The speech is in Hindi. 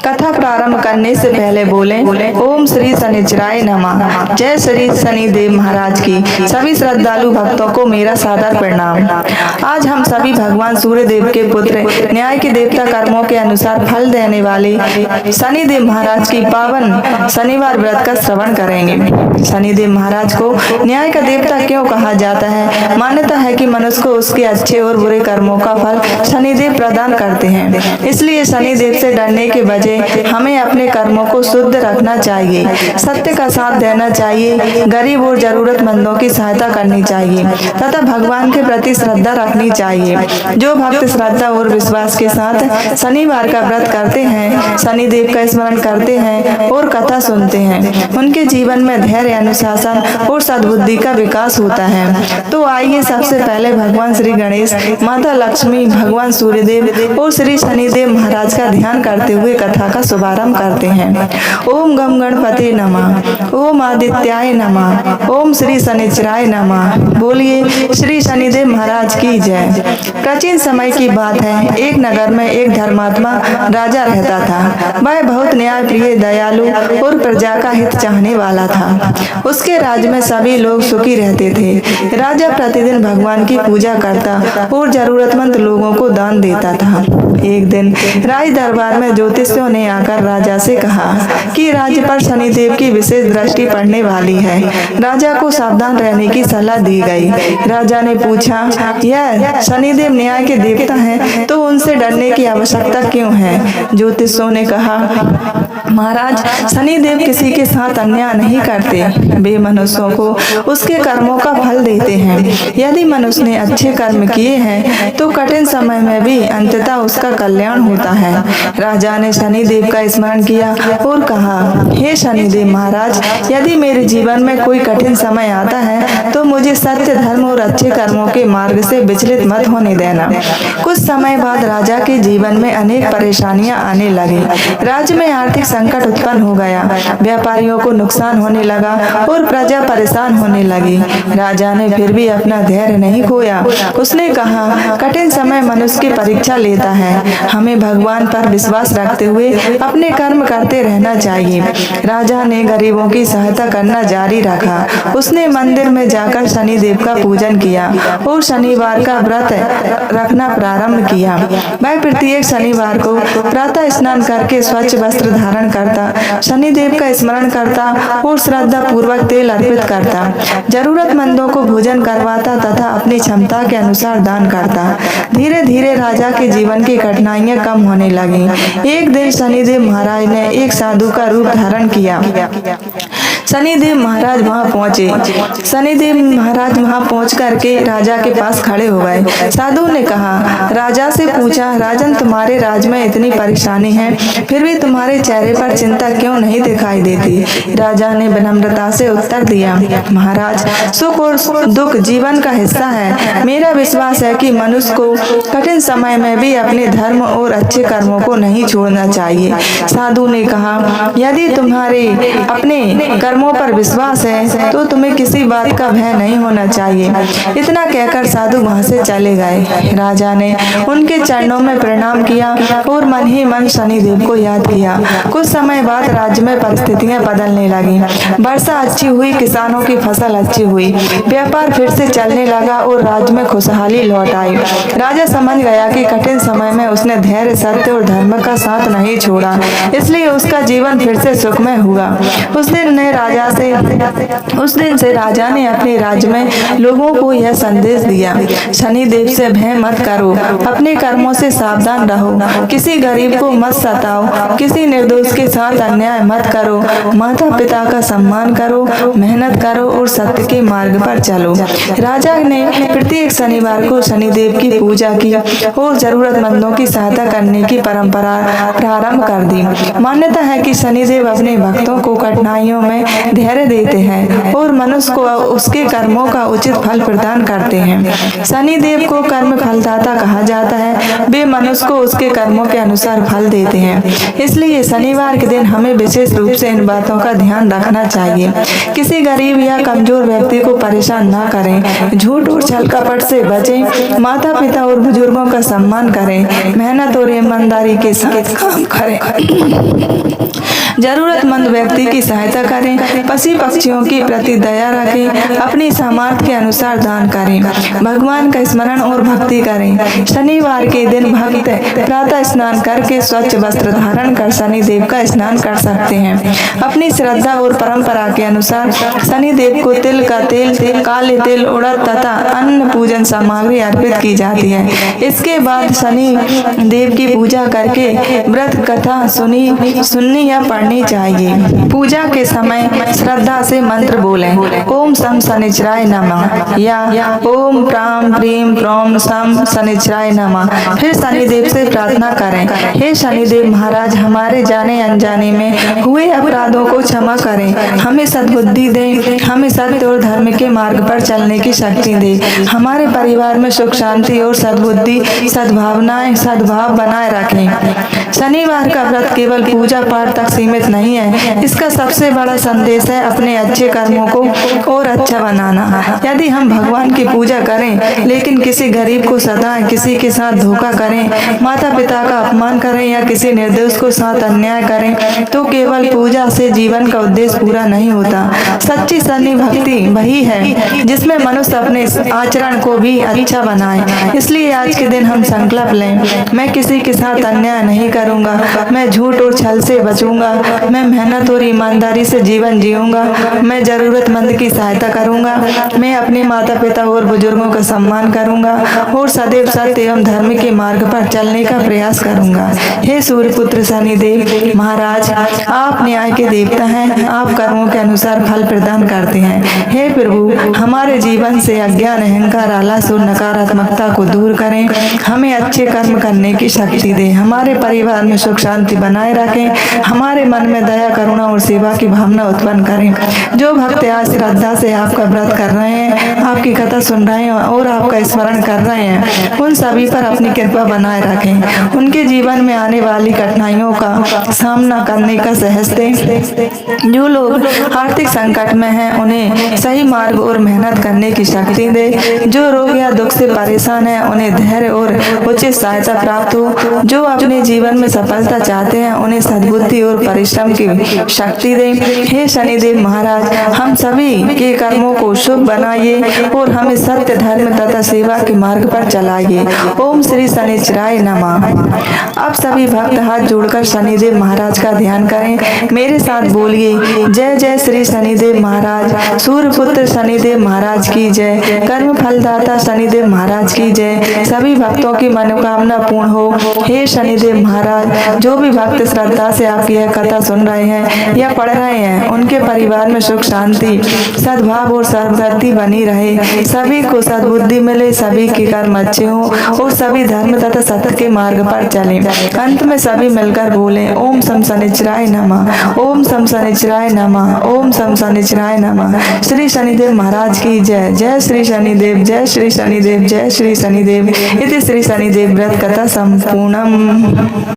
कथा प्रारंभ करने से पहले बोले ओम श्री शनिचराय नमः। जय श्री शनिदेव महाराज की। सभी श्रद्धालु भक्तों को मेरा सादर प्रणाम। आज हम सभी भगवान सूर्यदेव के पुत्र, न्याय के देवता, कर्मों के अनुसार फल देने वाले शनिदेव महाराज की पावन शनिवार व्रत का श्रवण करेंगे। शनिदेव महाराज को न्याय का देवता क्यों कहा जाता है? मान्यता है कि मनुष्य को उसके अच्छे और बुरे कर्मों का फल शनिदेव प्रदान करते हैं। इसलिए शनिदेव से डरने के बजाय हमें अपने कर्मों को शुद्ध रखना चाहिए, सत्य का साथ देना चाहिए, गरीब और जरूरतमंदों की सहायता करनी चाहिए तथा भगवान के प्रति श्रद्धा रखनी चाहिए। जो भक्त श्रद्धा और विश्वास के साथ शनिवार का व्रत करते हैं, शनिदेव का स्मरण करते हैं और कथा सुनते हैं, उनके जीवन में धैर्य, अनुशासन और सद्बुद्धि का विकास होता है। तो आइए सबसे पहले भगवान श्री गणेश, माता लक्ष्मी, भगवान सूर्यदेव और श्री शनिदेव महाराज का ध्यान करते हुए कथा का शुभारंभ करते हैं। ओम गम गणपति नमः, ओम आदित्याय नमः, ओम श्री शनिचराय नमः। बोलिए श्री शनिदेव महाराज की जय। प्राचीन समय की बात है, एक नगर में एक धर्मात्मा राजा रहता था। वह बहुत न्याय प्रिय, दयालु और प्रजा का हित चाहने वाला था। उसके राज्य में सभी लोग सुखी रहते थे। राजा प्रतिदिन भगवान की पूजा करता और जरूरतमंद लोगों को दान देता था। एक दिन राज दरबार में ज्योतिषियों ने आकर राजा से कहा कि राज्य पर शनिदेव की विशेष दृष्टि पड़ने वाली है। राजा को सावधान रहने की सलाह दी गई। राजा ने पूछा, यह शनिदेव न्याय के देवता हैं, तो उनसे डरने की आवश्यकता क्यों है? ज्योतिषियों ने कहा, महाराज, शनिदेव किसी के साथ अन्याय नहीं करते। वे मनुष्यों को उसके कर्मों का फल देते हैं। यदि मनुष्य ने अच्छे कर्म किए हैं तो कठिन समय में भी अंततः उसका कल्याण होता है। राजा ने शनिदेव का स्मरण किया और कहा, हे शनिदेव महाराज, यदि मेरे जीवन में कोई कठिन समय आता है तो मुझे सत्य, धर्म और अच्छे कर्मों के मार्ग से विचलित मत होने देना। कुछ समय बाद राजा के जीवन में अनेक परेशानियां आने लगी। राज्य में आर्थिक संकट उत्पन्न हो गया, व्यापारियों को नुकसान होने लगा और प्रजा परेशान होने लगी। राजा ने फिर भी अपना धैर्य नहीं खोया। उसने कहा, कठिन समय मनुष्य की परीक्षा लेता है, हमें भगवान पर विश्वास रखते हुए अपने कर्म करते रहना चाहिए। राजा ने गरीबों की सहायता करना जारी रखा। उसने मंदिर में जाकर शनिदेव का पूजन किया और शनिवार का व्रत रखना प्रारंभ किया। वह प्रत्येक शनिवार को प्रातः स्नान करके स्वच्छ वस्त्र धारण करता, शनिदेव का स्मरण करता और श्रद्धा पूर्वक तेल अर्पित करता, जरूरतमंदों को भोजन करवाता तथा अपनी क्षमता के अनुसार दान करता। धीरे धीरे राजा के जीवन की कठिनाइयां कम होने लगी। एक दिन शनिदेव महाराज ने एक साधु का रूप धारण किया। शनिदेव महाराज वहां पहुंचे। शनिदेव महाराज वहां पहुंच करके राजा के पास खड़े हो गए। साधु ने कहा, राजा से पूछा, राजन, तुम्हारे राज्य में इतनी परेशानी है, फिर भी तुम्हारे चेहरे पर चिंता क्यों नहीं दिखाई देती? राजा ने विनम्रता से उत्तर दिया, महाराज, सुख और दुख जीवन का हिस्सा है। मेरा विश्वास है कि मनुष्य को कठिन समय में भी अपने धर्म और अच्छे कर्मों को नहीं छोड़ना चाहिए। साधु ने कहा, यदि तुम्हारे अपने कर्मों पर विश्वास है तो तुम्हें किसी बात का भय नहीं होना चाहिए। इतना कहकर साधु वहां से चले गए। राजा ने उनके चरणों में प्रणाम किया और मन ही मन शनिदेव को याद किया। कुछ समय बाद राज्य में परिस्थितियां बदलने लगी। वर्षा अच्छी हुई, किसानों की फसल अच्छी हुई, व्यापार फिर से चलने लगा और राज्य में खुशहाली लौट आई। राजा समझ गया कि कठिन समय में उसने धैर्य, सत्य और धर्म का साथ नहीं छोड़ा, इसलिए उसका जीवन फिर से सुखमय हुआ। उस दिन से राजा ने अपने राज्य में लोगों को यह संदेश दिया, शनिदेव से भय मत करो, अपने कर्मों से सावधान रहो, किसी गरीब को मत सताओ, किसी निर्दोष के साथ अन्याय मत करो, माता पिता का सम्मान करो, मेहनत करो और सत्य के मार्ग पर चलो। राजा ने प्रत्येक शनिवार को शनिदेव की पूजा की और जरूरतमंदों की सहायता करने की परंपरा प्रारंभ कर दी। मान्यता है कि शनिदेव अपने भक्तों को कठिनाइयों में धैर्य देते हैं और मनुष्य को उसके कर्मों का उचित फल प्रदान करते हैं। शनि देव को कर्म फलदाता कहा जाता है। वे मनुष्य को उसके कर्मों के अनुसार फल देते हैं। इसलिए शनिवार के दिन हमें विशेष रूप से इन बातों का ध्यान रखना चाहिए। किसी गरीब या कमजोर व्यक्ति को परेशान ना करें, झूठ और छल कपट से बचें, माता पिता और बुजुर्गों का सम्मान करें, मेहनत और ईमानदारी के साथ काम करें, जरूरतमंद व्यक्ति की सहायता करें, पशु पक्षियों के प्रति दया रखें, अपनी सामर्थ्य के अनुसार दान करें, भगवान का स्मरण और भक्ति करें। शनिवार के दिन भक्त प्रातः स्नान करके स्वच्छ वस्त्र धारण कर शनि देव का स्नान कर सकते हैं। अपनी श्रद्धा और परंपरा के अनुसार शनि देव को तिल का तेल, काले तिल, उड़द तथा अन्य पूजन सामग्री अर्पित की जाती है। इसके बाद शनि देव की पूजा करके व्रत कथा सुननी या पढ़नी चाहिए। पूजा के समय श्रद्धा से मंत्र बोलें, ओम सम शनिचराय नमः या ओम प्राम प्रीम प्रोम सम शनिचराय नमः। फिर शनिदेव से प्रार्थना करें, हे शनिदेव महाराज, हमारे जाने अनजाने में हुए अपराधों को क्षमा करें, हमें सद्बुद्धि दें, हमें सत्य और धर्म के मार्ग पर चलने की शक्ति दें, हमारे परिवार में सुख शांति और सद्बुद्धि सद्भाव बनाए रखें। शनिवार का व्रत केवल पूजा पाठ तक सीमित नहीं है, इसका सबसे बड़ा संदेश है अपने अच्छे कर्मों को और अच्छा बनाना। यदि हम भगवान की पूजा करें लेकिन किसी गरीब को सताएं, किसी के साथ धोखा करें, माता पिता का अपमान करें या किसी निर्दोष को साथ अन्याय करें, तो केवल पूजा से जीवन का उद्देश्य पूरा नहीं होता। सच्ची शनि भक्ति वही है जिसमें मनुष्य अपने आचरण को भी अच्छा बनाए। इसलिए आज के दिन हम संकल्प लें, मैं किसी के साथ अन्याय नहीं करूंगा, मैं झूठ और छल से बचूंगा, मैं मेहनत और ईमानदारी से जीवन जीऊंगा, मैं जरूरतमंद की सहायता करूंगा, मैं अपने माता पिता और बुजुर्गों का सम्मान करूंगा और सदैव सत्य एवं धर्म के मार्ग पर चलने का प्रयास करूंगा। हे सूर्यपुत्र शनिदेव महाराज, आप न्याय के देवता हैं, आप कर्मों के अनुसार फल प्रदान करते हैं। हे प्रभु, हमारे जीवन से अज्ञान, अहंकार, आलस और नकारात्मकता को दूर करें, हमें अच्छे कर्म करने की शक्ति दें, हमारे परिवार में सुख शांति बनाए रखें, हमारे मन में दया, करुणा और सेवा की भावना उत्पन्न करें। जो भक्त आज श्रद्धा से आपका व्रत कर रहे हैं, आपकी कथा सुन रहे हैं और आपका स्मरण कर रहे हैं, उन सभी पर अपनी कृपा बनाए रखें। उनके जीवन में आने वाली कठिनाइयों का सामना करने का साहस दें। जो लोग आर्थिक संकट में हैं, उन्हें सही मार्ग और मेहनत करने की शक्ति दे। जो रोग या दुख से परेशान हैं, उन्हें धैर्य और उचित सहायता प्राप्त हो। जो अपने जीवन में सफलता चाहते हैं, उन्हें सद्बुद्धि और परिश्रम की शक्ति दें। हे शनिदेव महाराज, हम सभी के कर्मों को शुभ बनाइए और हमें सत्य, धर्म तथा सेवा के मार्ग पर चलाइए। ओम श्री शनिचराय नमः। अब सभी भक्त हाथ जोड़कर शनिदेव महाराज का ध्यान करें, मेरे साथ बोलिए, जय जय श्री शनिदेव महाराज, सूर्यपुत्र शनिदेव महाराज की जय, कर्म फलदाता शनिदेव महाराज की जय, सभी भक्तों की मनोकामना पूर्ण हो। हे शनिदेव महाराज, जो भी भक्त श्रद्धा से आपकी यह कथा सुन रहे हैं या पढ़ रहे हैं, उनके परिवार में सुख शांति, सद्भाव और सर्वगति बनी रहे, सभी को सद्बुद्धि मिले, सभी के कर्म अच्छे हों और सभी धर्म तथा सत्य के मार्ग पर चलें। अंत में सभी मिलकर बोले, ओम सम शनिचराय नमः, ओम सम शनिचराय नमः, ओम सम शनिचराय नमः। श्री शनिदेव महाराज की जय। जय श्री शनिदेव, जय श्री शनिदेव, जय श्री शनिदेव। इति श्री शनिदेव व्रत कथा संपूर्णम।